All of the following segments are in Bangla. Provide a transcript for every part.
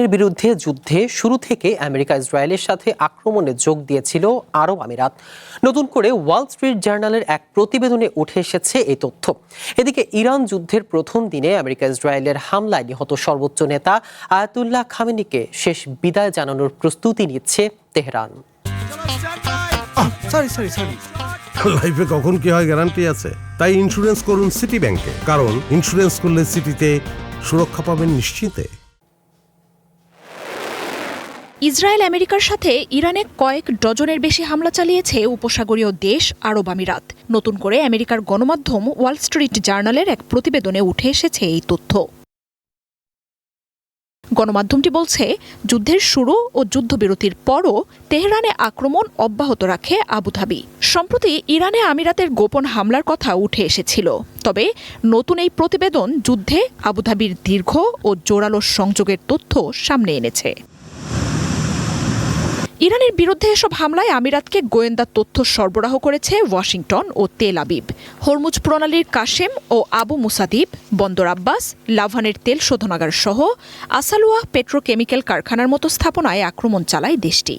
এর বিরুদ্ধে যুদ্ধে শুরু থেকে আমেরিকা ইসরায়েলের সাথে আক্রমণে যোগ দিয়েছিল আরব আমিরাত। নতুন করে ওয়াল স্ট্রিট জার্নালের এক প্রতিবেদনে উঠে এসেছে এই তথ্য। এদিকে ইরান যুদ্ধের প্রথম দিনে আমেরিকা ইসরায়েলের হামলায় নিহত সর্বোচ্চ নেতা আয়াতুল্লাহ খামেনিকে শেষ বিদায় জানানোর প্রস্তুতি নিচ্ছে তেহরান। লাইফে কখন কি হয় গ্যারান্টি আছে, তাই ইন্স্যুরেন্স করুন সিটি ব্যাংকে, কারণ ইন্স্যুরেন্স করলে সিটিতে সুরক্ষা পাবেন নিশ্চিন্তে। ইসরায়েল আমেরিকার সাথে ইরানে কয়েক ডজনের বেশি হামলা চালিয়েছে উপসাগরীয় দেশ আরব আমিরাত। নতুন করে আমেরিকার গণমাধ্যম ওয়াল স্ট্রিট জার্নালের এক প্রতিবেদনে উঠে এসেছে এই তথ্য। গণমাধ্যমটি বলছে, যুদ্ধের শুরু ও যুদ্ধবিরতির পরও তেহরানে আক্রমণ অব্যাহত রাখে আবুধাবি। সম্প্রতি ইরানে আমিরাতের গোপন হামলার কথা উঠে এসেছিল, তবে নতুন এই প্রতিবেদন যুদ্ধে আবুধাবির দীর্ঘ ও জোরালো সংযোগের তথ্য সামনে এনেছে। ইরানের বিরুদ্ধে এসব হামলায় আমিরাতকে গোয়েন্দা তথ্য সরবরাহ করেছে ওয়াশিংটন ও তেল আবিব। হরমুজ প্রণালীর কাশেম ও আবু মুসাদ্বীপ, বন্দর আব্বাস, লাভানের তেল শোধনাগার সহ আসালুয়া পেট্রোকেমিক্যাল কারখানার মতো স্থাপনায় আক্রমণ চালায় দেশটি।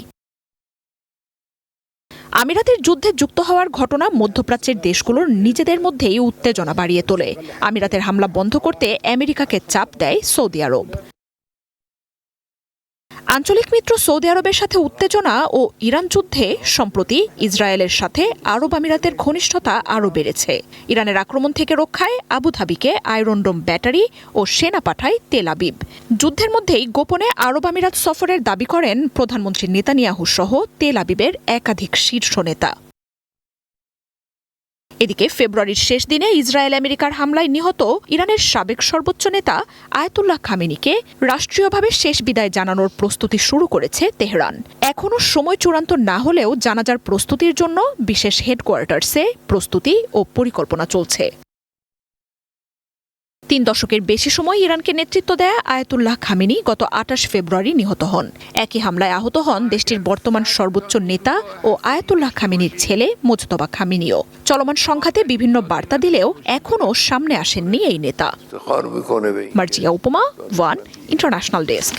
আমিরাতের যুদ্ধে যুক্ত হওয়ার ঘটনা মধ্যপ্রাচ্যের দেশগুলোর নিজেদের মধ্যেই উত্তেজনা বাড়িয়ে তোলে। আমিরাতের হামলা বন্ধ করতে আমেরিকাকে চাপ দেয় সৌদি আরব। আঞ্চলিক মিত্র সৌদি আরবের সাথে উত্তেজনা ও ইরান যুদ্ধে সম্প্রতি ইসরায়েলের সাথে আরব আমিরাতের ঘনিষ্ঠতা আরও বেড়েছে। ইরানের আক্রমণ থেকে রক্ষায় আবুধাবিকে আয়রন ডোম ব্যাটারি ও সেনা পাঠায় তেল আবিব। যুদ্ধের মধ্যেই গোপনে আরব আমিরাত সফরের দাবি করেন প্রধানমন্ত্রী নেতানিয়াহু সহ তেল আবিবের একাধিক শীর্ষ নেতা। এদিকে ফেব্রুয়ারির শেষ দিনে ইসরায়েল আমেরিকার হামলায় নিহত ইরানের সাবেক সর্বোচ্চ নেতা আয়াতুল্লাহ খামেনিকে রাষ্ট্রীয়ভাবে শেষ বিদায় জানানোর প্রস্তুতি শুরু করেছে তেহরান। এখনও সময় চূড়ান্ত না হলেও জানাজার প্রস্তুতির জন্য বিশেষ হেডকোয়ার্টার্সে প্রস্তুতি ও পরিকল্পনা চলছে। 3 দশকের বেশি সময় ইরানকে নেতৃত্ব দেয়া আয়াতুল্লাহ খামেনি গত 28 ফেব্রুয়ারি নিহত হন। একই হামলায় আহত হন দেশটির বর্তমান সর্বোচ্চ নেতা ও আয়াতুল্লাহ খামেনির ছেলে মোজতবা খামেনিও। চলমান সংঘাতে বিভিন্ন বার্তা দিলেও এখনও সামনে আসেননি এই নেতা। মার্জিয়া উপমা, ওয়ান ইন্টারন্যাশনাল ডেস্ক।